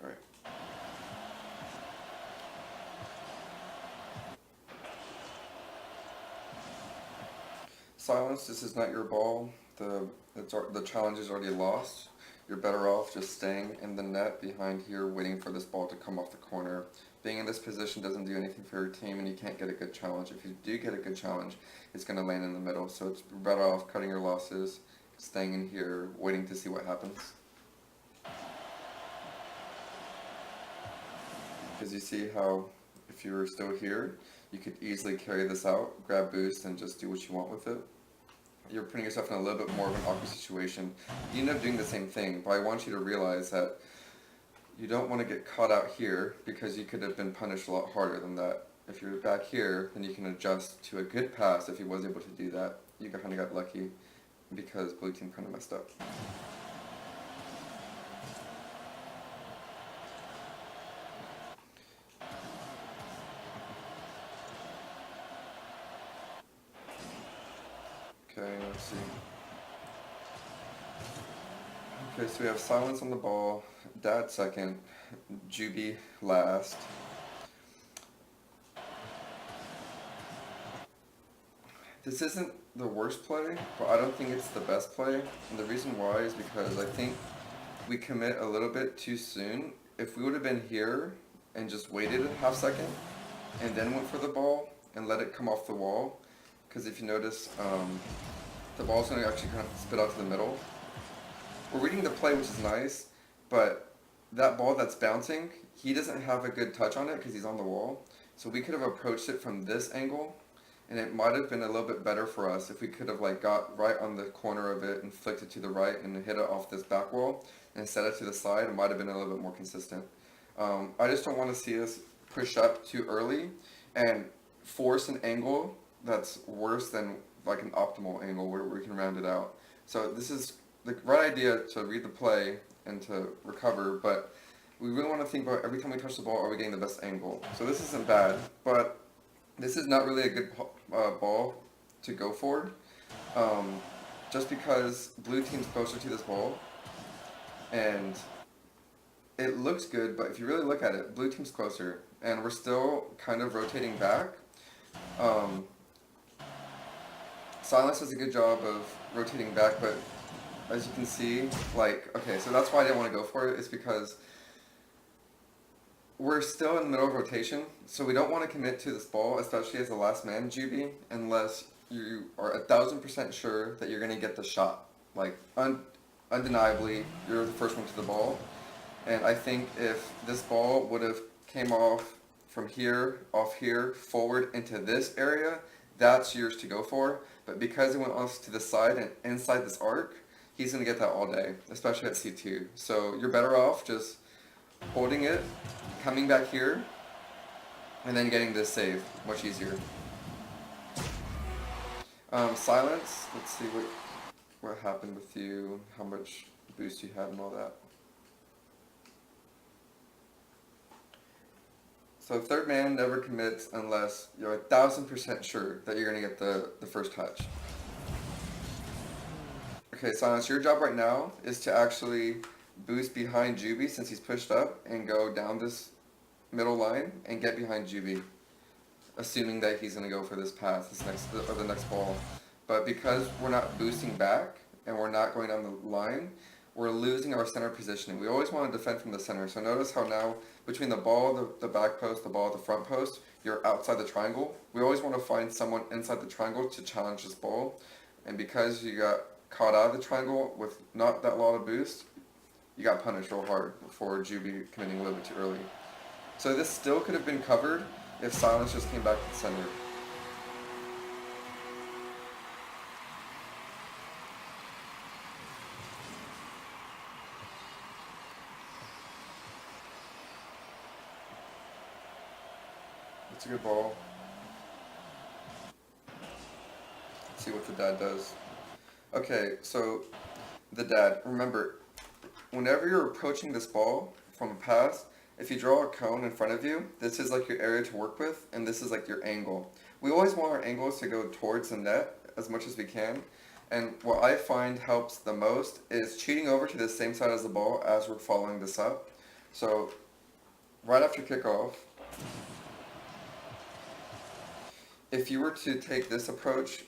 All right. Silence, this is not your ball. The challenge is already lost. You're better off just staying in the net behind here waiting for this ball to come off the corner. Being in this position doesn't do anything for your team and you can't get a good challenge. If you do get a good challenge, it's going to land in the middle. So it's better off cutting your losses, staying in here, waiting to see what happens. Because you see how if you were still here, you could easily carry this out, grab boost, and just do what you want with it. You're putting yourself in a little bit more of an awkward situation. You end up doing the same thing, but I want you to realize that you don't want to get caught out here because you could have been punished a lot harder than that. If you're back here, then you can adjust to a good pass if he was able to do that. You kind of got lucky because blue team kind of messed up. Okay, let's see. Okay, so we have silence on the ball, dad second, Juby last. This isn't the worst play, but I don't think it's the best play. And the reason why is because I think we commit a little bit too soon. If we would have been here and just waited a half second and then went for the ball and let it come off the wall, because if you notice, the ball's going to actually kind of spit out to the middle. We're reading the play, which is nice, but that ball that's bouncing, he doesn't have a good touch on it because he's on the wall. So we could have approached it from this angle, and it might have been a little bit better for us if we could have like got right on the corner of it and flicked it to the right and hit it off this back wall and set it to the side. It might have been a little bit more consistent. I just don't want to see us push up too early and force an angle that's worse than like an optimal angle where we can round it out. So this is the right idea to read the play and to recover, but we really want to think about every time we touch the ball, are we getting the best angle? So this isn't bad, but this is not really a good ball to go for, just because blue team's closer to this ball, and it looks good, but if you really look at it, blue team's closer, and we're still kind of rotating back. Silence does a good job of rotating back, but as you can see, like, okay, so that's why I didn't want to go for it, is because we're still in the middle of rotation, so we don't want to commit to this ball, especially as the last man GB, unless you are 1,000% sure that you're going to get the shot. Like, undeniably, you're the first one to the ball. And I think if this ball would have came off from here, off here, forward into this area, that's yours to go for. But because it went off to the side and inside this arc, he's going to get that all day, especially at C2. So you're better off just holding it, coming back here, and then getting this save much easier. Silence, let's see what happened with you, how much boost you had and all that. So third man never commits unless you're 1,000% sure that you're going to get the first touch. Okay, Silence, your job right now is to actually boost behind Juby since he's pushed up and go down this middle line and get behind Juby, assuming that he's going to go for this pass, the next ball. But because we're not boosting back and we're not going down the line, we're losing our center positioning. We always want to defend from the center. So notice how now between the ball, the back post, the ball, the front post, you're outside the triangle. We always want to find someone inside the triangle to challenge this ball. And because you got caught out of the triangle with not that lot of boost, you got punished real hard for Juby committing a little bit too early. So this still could have been covered if Silence just came back to the center. It's a good ball. Let's see what the dad does. Okay, so the dad, remember, whenever you're approaching this ball from a pass, if you draw a cone in front of you, this is like your area to work with, and this is like your angle. We always want our angles to go towards the net as much as we can, and what I find helps the most is cheating over to the same side as the ball as we're following this up. So right after kickoff, if you were to take this approach,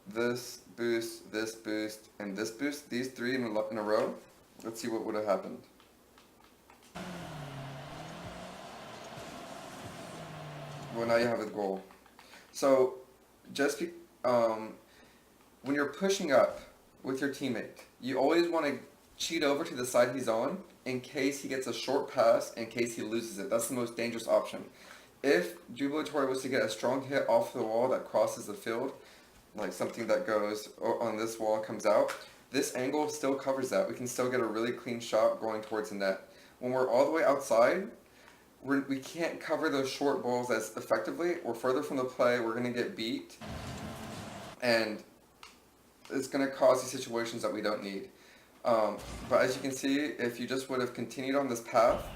this boost, and this boost, these three in a row, let's see what would have happened. Well, now you have a goal. So just be, when you're pushing up with your teammate, you always want to cheat over to the side he's on in case he gets a short pass, in case he loses it. That's the most dangerous option. If Jubilatory was to get a strong hit off the wall that crosses the field, like something that goes on this wall and comes out, this angle still covers that. We can still get a really clean shot going towards the net. When we're all the way outside, we can't cover those short balls as effectively. We're further from the play, we're going to get beat, and it's going to cause these situations that we don't need. But as you can see, if you just would have continued on this path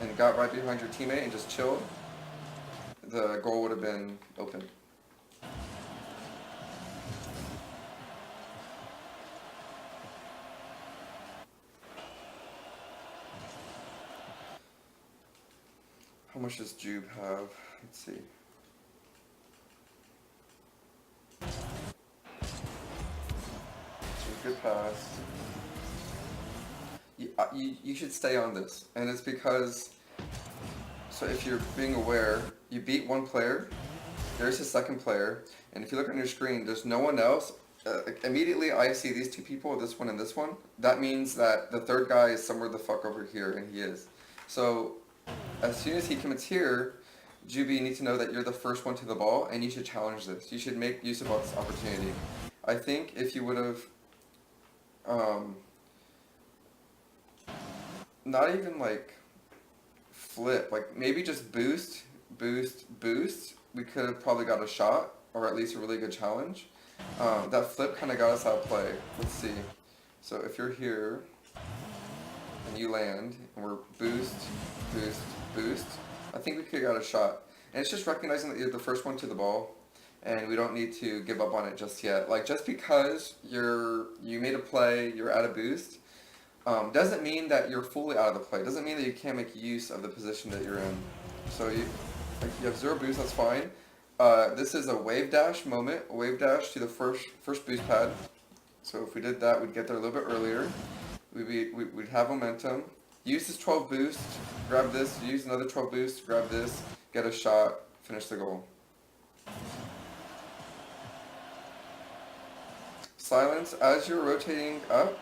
and got right behind your teammate and just chilled, the goal would have been open. How much does Jube have? Let's see. So good pass. You should stay on this. And it's because, so if you're being aware, you beat one player, there's a second player, and if you look on your screen, there's no one else. Immediately I see these two people, this one and this one. That means that the third guy is somewhere the fuck over here, and he is. So as soon as he commits here, Juby, you need to know that you're the first one to the ball, and you should challenge this. You should make use of this opportunity. I think if you would have, not even like flip, like maybe just boost, we could have probably got a shot, or at least a really good challenge. That flip kind of got us out of play. Let's see. So if you're here, and you land, and we're boost, I think we could have got a shot. And it's just recognizing that you're the first one to the ball, and we don't need to give up on it just yet. Like, just because you made a play, you're at a boost, doesn't mean that you're fully out of the play. Doesn't mean that you can't make use of the position that you're in. So you have zero boost, that's fine. This is a wave dash moment, a wave dash to the first boost pad. So if we did that, we'd get there a little bit earlier. We'd have momentum. Use this 12 boost, grab this, use another 12 boost, grab this, get a shot, finish the goal. Silence, as you're rotating up,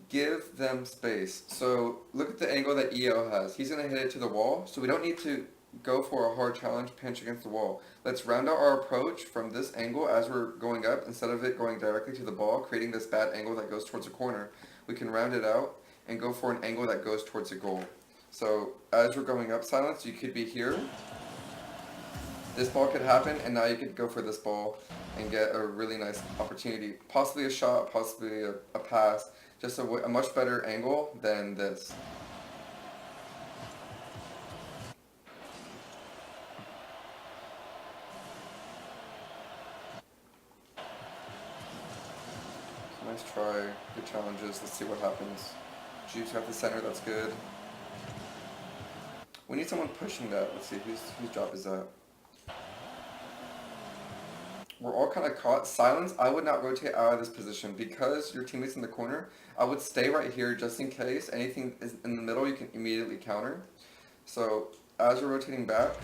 give them space. So look at the angle that EO has. He's going to hit it to the wall, so we don't need to go for a hard challenge pinch against the wall. Let's round out our approach from this angle as we're going up, instead of it going directly to the ball, creating this bad angle that goes towards the corner. We can round it out and go for an angle that goes towards the goal. So as we're going up, Silence, you could be here. This ball could happen, and now you could go for this ball and get a really nice opportunity. Possibly a shot, possibly a pass. Just a much better angle than this. Nice try, good challenges, let's see what happens. Juice got the center, that's good. We need someone pushing that, let's see, whose job is that? We're all kind of caught. Silence, I would not rotate out of this position because your teammate's in the corner. I would stay right here just in case anything is in the middle, you can immediately counter. So as you're rotating back,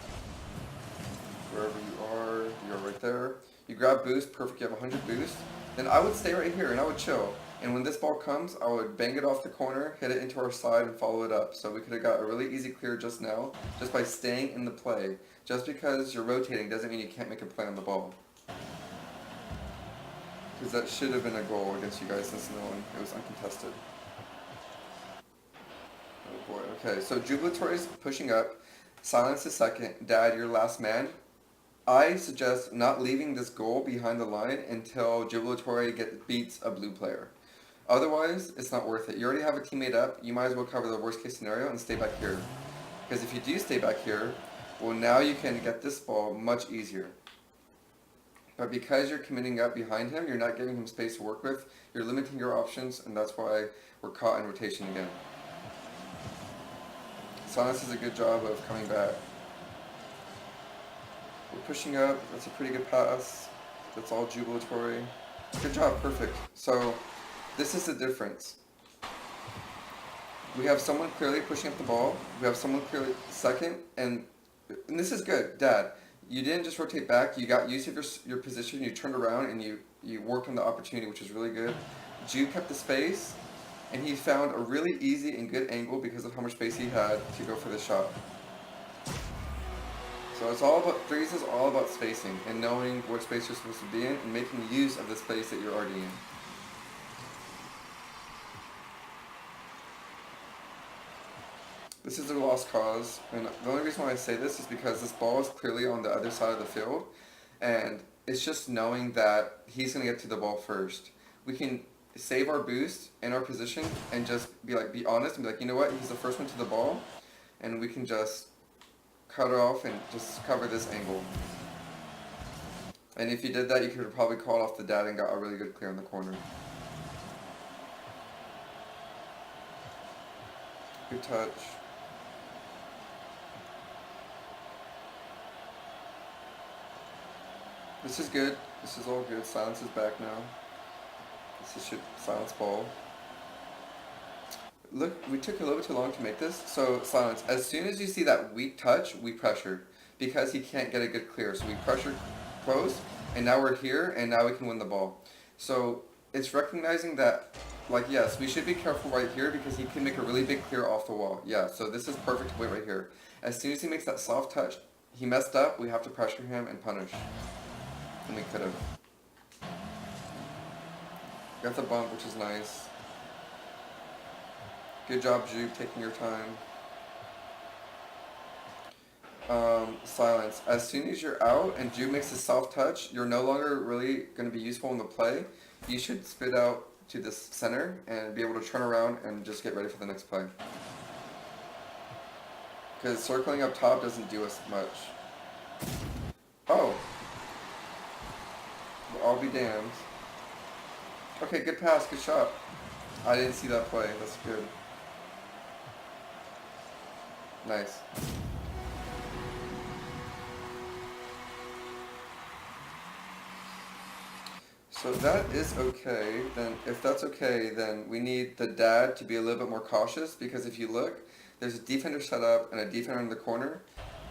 wherever you're right there. You grab boost, perfect, you have 100 boost. Then I would stay right here and I would chill. And when this ball comes, I would bang it off the corner, hit it into our side, and follow it up. So we could have got a really easy clear just now, just by staying in the play. Just because you're rotating doesn't mean you can't make a play on the ball. Because that should have been a goal against you guys since it was uncontested. Oh boy, okay, so Jubilatory's pushing up. Silence is second. Dad, you're last man. I suggest not leaving this goal behind the line until Jubilatory beats a blue player. Otherwise, it's not worth it. You already have a teammate up. You might as well cover the worst case scenario and stay back here. Because if you do stay back here, well, now you can get this ball much easier. But because you're committing up behind him, you're not giving him space to work with, you're limiting your options, and that's why we're caught in rotation again. Silence does a good job of coming back. We're pushing up. That's a pretty good pass. That's all jubilatory. Good job. Perfect. So this is the difference. We have someone clearly pushing up the ball. We have someone clearly second, and this is good, Dad. You didn't just rotate back. You got used to your position. You turned around and you worked on the opportunity, which is really good. Jude kept the space, and he found a really easy and good angle because of how much space he had to go for the shot. So it's all about, threes is all about spacing and knowing what space you're supposed to be in and making use of the space that you're already in. This is their lost cause, and the only reason why I say this is because this ball is clearly on the other side of the field, and it's just knowing that he's going to get to the ball first. We can save our boost and our position and just be honest and be like, you know what, he's the first one to the ball, and we can just cut it off and just cover this angle. And if you did that, you could have probably called off the dad and got a really good clear in the corner. Good touch. This is good. This is all good. Silence is back now. This is silence ball. Look, we took a little bit too long to make this. So silence. As soon as you see that weak touch, we pressure because he can't get a good clear. So we pressure close, and now we're here, and now we can win the ball. So it's recognizing that, like, yes, we should be careful right here because he can make a really big clear off the wall. Yeah, so this is perfect to wait right here. As soon as he makes that soft touch, he messed up, we have to pressure him and punish. And we could have. Got the bump, which is nice. Good job, Juke, taking your time. Silence. As soon as you're out and Juke makes a soft touch, you're no longer really going to be useful in the play. You should spit out to this center and be able to turn around and just get ready for the next play. Because circling up top doesn't do us much. Oh. I'll be damned. Okay, good pass, good shot. I didn't see that play. That's good. Nice. So that is okay. Then if that's okay, then we need the dad to be a little bit more cautious because if you look, there's a defender set up and a defender in the corner,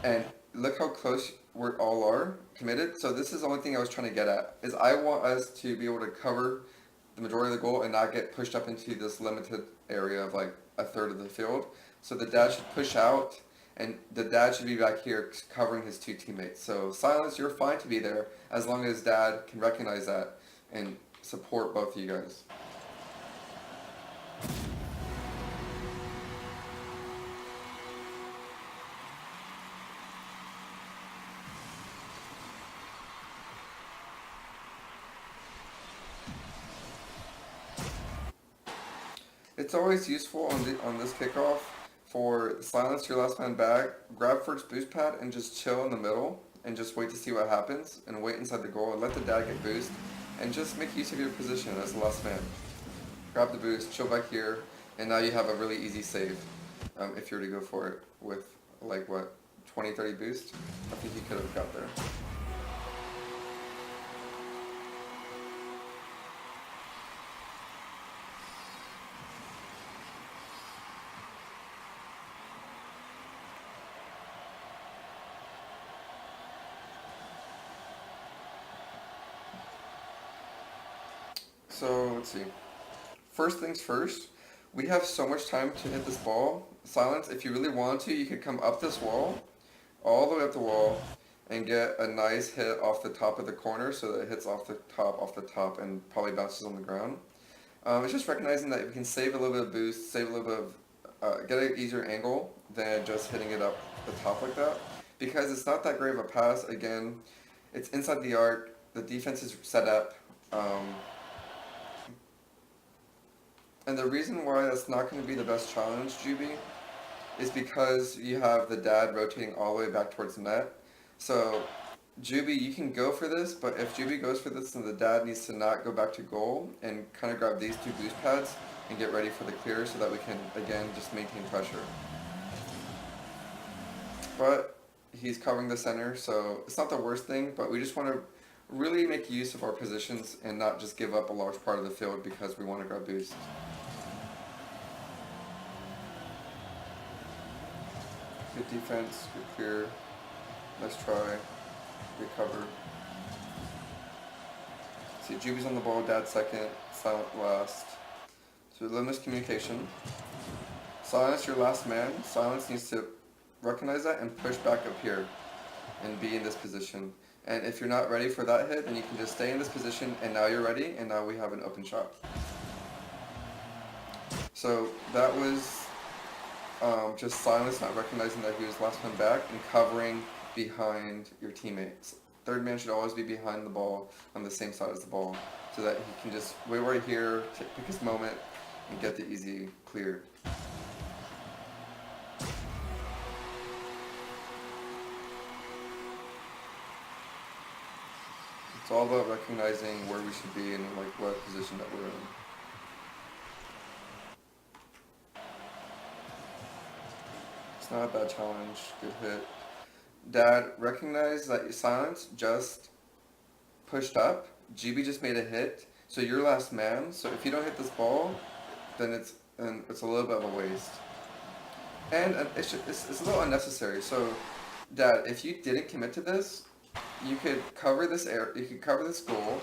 and look how close we all are committed. So this is the only thing I was trying to get at, is I want us to be able to cover the majority of the goal and not get pushed up into this limited area of like a third of the field. So the dad should push out, and the dad should be back here covering his two teammates. So silence, you're fine to be there as long as dad can recognize that and support both of you guys. It's always useful on this kickoff for silence your last man back, grab first boost pad and just chill in the middle and just wait to see what happens and wait inside the goal and let the dad get boost and just make use of your position as the last man. Grab the boost, chill back here, and now you have a really easy save if you were to go for it with like what, 20-30 boost? I think you could have got there. So let's see. First things first, we have so much time to hit this ball. Silence, if you really want to, you could come up this wall, all the way up the wall, and get a nice hit off the top of the corner so that it hits off the top, and probably bounces on the ground. It's just recognizing that we can save a little bit of boost, save a little bit of, get an easier angle than just hitting it up the top like that. Because it's not that great of a pass, again, it's inside the arc, the defense is set up, and the reason why that's not going to be the best challenge, Juby, is because you have the dad rotating all the way back towards the net. So, Juby, you can go for this, but if Juby goes for this, then the dad needs to not go back to goal and kind of grab these two boost pads and get ready for the clear so that we can, again, just maintain pressure. but he's covering the center, so it's not the worst thing, but we just want to really make use of our positions and not just give up a large part of the field because we want to grab boost. Good defense, good clear, nice try, good cover. See, Juby's on the ball, Dad second, Silent last. So little miscommunication. Silence your last man. Silence needs to recognize that and push back up here and be in this position. And if you're not ready for that hit, then you can just stay in this position and now you're ready and now we have an open shot. So that was just Silence not recognizing that he was last one back and covering behind your teammates. Third man should always be behind the ball on the same side as the ball so that he can just wait right here, pick his moment, and get the easy clear. It's all about recognizing where we should be and like what position that we're in. It's not a bad challenge, good hit. Dad, recognize that Silence just pushed up. GB just made a hit, so you're last man. So if you don't hit this ball, then it's a little bit of a waste. And it's a little unnecessary. So, Dad, if you didn't commit to this, you could cover this goal,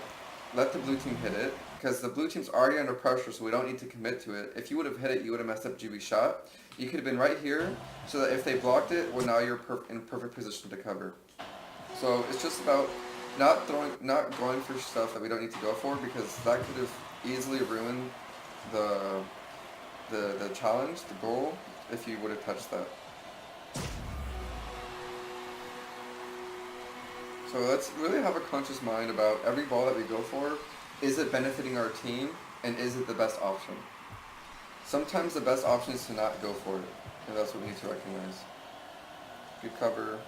let the blue team hit it, because the blue team's already under pressure, so we don't need to commit to it. If you would have hit it, you would have messed up GB's shot. You could have been right here, so that if they blocked it, well, now you're in perfect position to cover. So it's just about not going for stuff that we don't need to go for, because that could have easily ruined the challenge, the goal, if you would have touched that. So let's really have a conscious mind about every ball that we go for. Is it benefiting our team, and is it the best option? Sometimes the best option is to not go for it, and that's what we need to recognize. Good cover.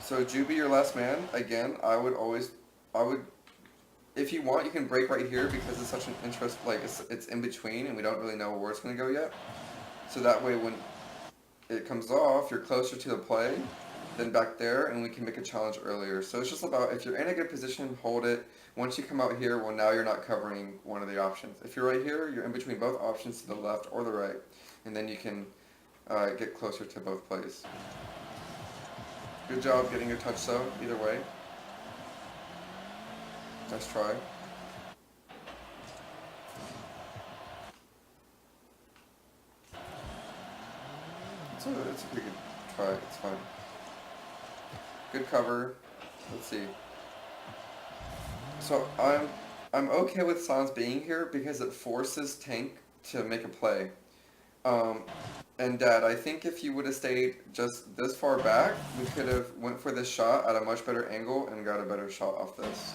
So Juby, your last man. Again, I would, if you want, you can break right here because it's such an interest, like it's in between and we don't really know where it's going to go yet. So that way when it comes off, you're closer to the play than back there and we can make a challenge earlier. So it's just about, if you're in a good position, hold it. Once you come out here, well, now you're not covering one of the options. If you're right here, you're in between both options to the left or the right, and then you can get closer to both plays. Good job getting your touch though, either way. Nice try. It's a pretty good try, it's fine. Good cover. Let's see. So I'm okay with Silence being here because it forces Tank to make a play. And Dad, I think if you would have stayed just this far back, we could have went for this shot at a much better angle and got a better shot off this.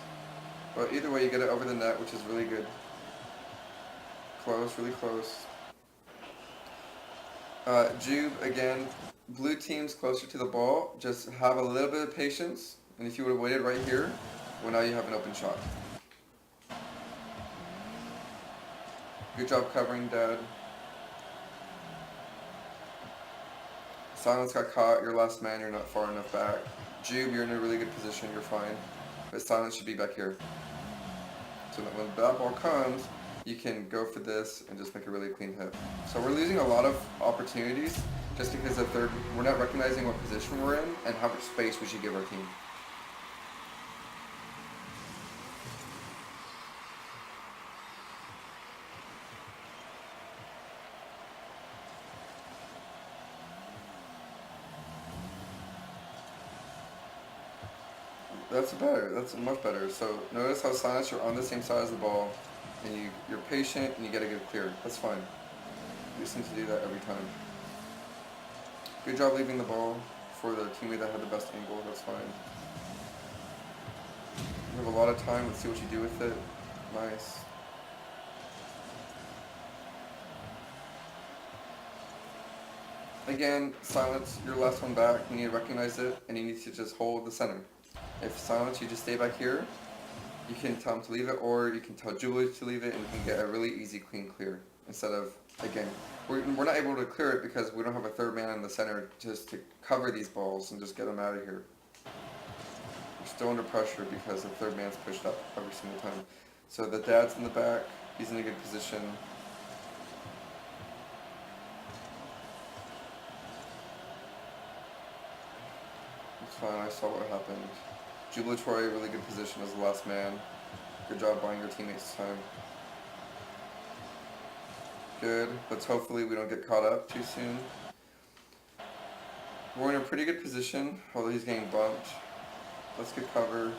But either way, you get it over the net, which is really good. Close, really close. Jube, again, blue team's closer to the ball. Just have a little bit of patience. And if you would have waited right here, well, now you have an open shot. Good job covering, Dad. Silence got caught. You're last man. You're not far enough back. Jube, you're in a really good position. You're fine. But Silence should be back here. So that when that ball comes, you can go for this and just make a really clean hit. So we're losing a lot of opportunities just because we're not recognizing what position we're in and how much space we should give our team. That's better. That's much better. So notice how Silence, you're on the same side as the ball, and you're patient and you get a good clear. That's fine. You just need to do that every time. Good job leaving the ball for the teammate that had the best angle. That's fine. You have a lot of time. Let's see what you do with it. Nice. Again, Silence, your last one back. You need to recognize it, and you need to just hold the center. If Silence, you just stay back here, you can tell him to leave it, or you can tell Jubilee to leave it, and you can get a really easy, clean clear. Instead of, again, we're not able to clear it because we don't have a third man in the center just to cover these balls and just get them out of here. We're still under pressure because the third man's pushed up every single time. So the dad's in the back, he's in a good position. It's fine, I saw what happened. Jubilatory, really good position as the last man. Good job buying your teammates this time. Good. Let's hopefully we don't get caught up too soon. We're in a pretty good position, although he's getting bumped. Let's get cover.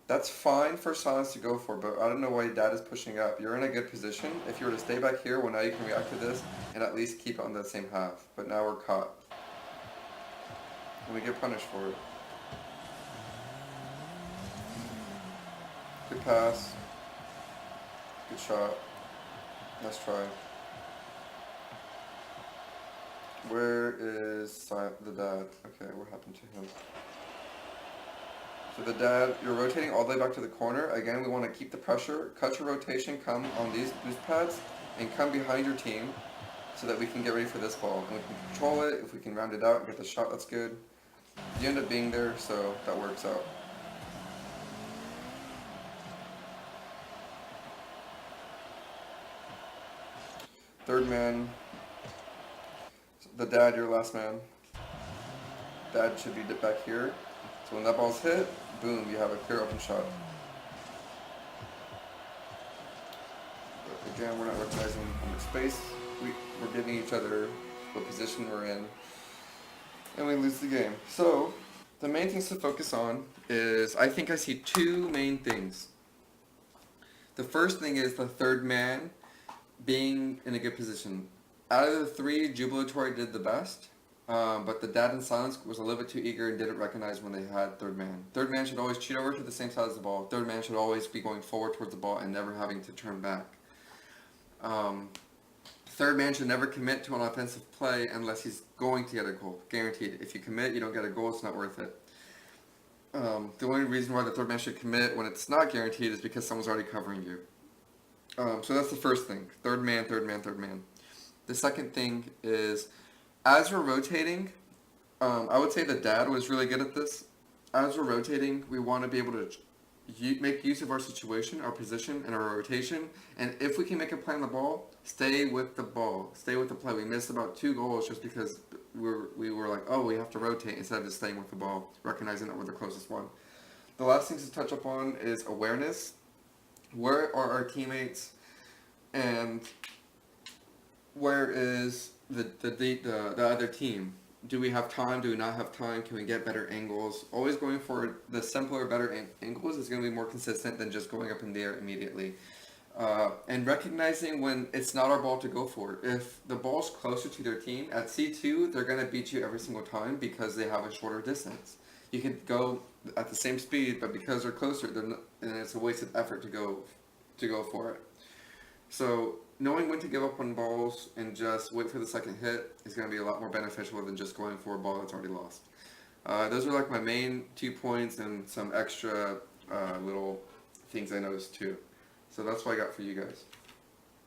That's fine for Silence to go for, but I don't know why Dad is pushing up. You're in a good position. If you were to stay back here, well, now you can react to this and at least keep it on the same half. But now we're caught. And we get punished for it. Good pass. Good shot. Nice try. Where is the dad? Okay, what happened to him? So the dad, you're rotating all the way back to the corner. Again, we want to keep the pressure. Cut your rotation, come on these boost pads, and come behind your team so that we can get ready for this ball. And we can control it. If we can round it out and get the shot, that's good. You end up being there, so that works out. Third man. The dad, your last man. Dad should be back here. So when that ball's hit, boom, you have a clear open shot. But again, we're not recognizing how much space. We're giving each other what position we're in. And we lose the game. So, the main things to focus on is, I think I see two main things. The first thing is the third man being in a good position. Out of the three, Jubilatory did the best. But the dad in Silence was a little bit too eager and didn't recognize when they had third man. Third man should always cheat over to the same side as the ball. Third man should always be going forward towards the ball and never having to turn back. Third man should never commit to an offensive play unless he's going to get a goal. Guaranteed. If you commit, you don't get a goal, it's not worth it. The only reason why the third man should commit when it's not guaranteed is because someone's already covering you. So that's the first thing. Third man, third man, third man. The second thing is, as we're rotating, I would say the dad was really good at this. As we're rotating, we want to be able to make use of our situation, our position, and our rotation. And if we can make a play on the ball, stay with the ball. Stay with the play. We missed about 2 goals just because we were like, oh, we have to rotate instead of just staying with the ball, recognizing that we're the closest one. The last thing to touch upon is awareness. Where are our teammates? And where is the other team? Do we have time? Do we not have time? Can we get better angles? Always going for the simpler, better angles is going to be more consistent than just going up in the air immediately. And recognizing when it's not our ball to go for. If the ball's closer to their team, at C2, they're going to beat you every single time because they have a shorter distance. You can go at the same speed, but because they're closer, and it's a wasted effort to go for it. So knowing when to give up on balls and just wait for the second hit is going to be a lot more beneficial than just going for a ball that's already lost. Those are like my main 2 points and some extra little things I noticed too. So that's what I got for you guys.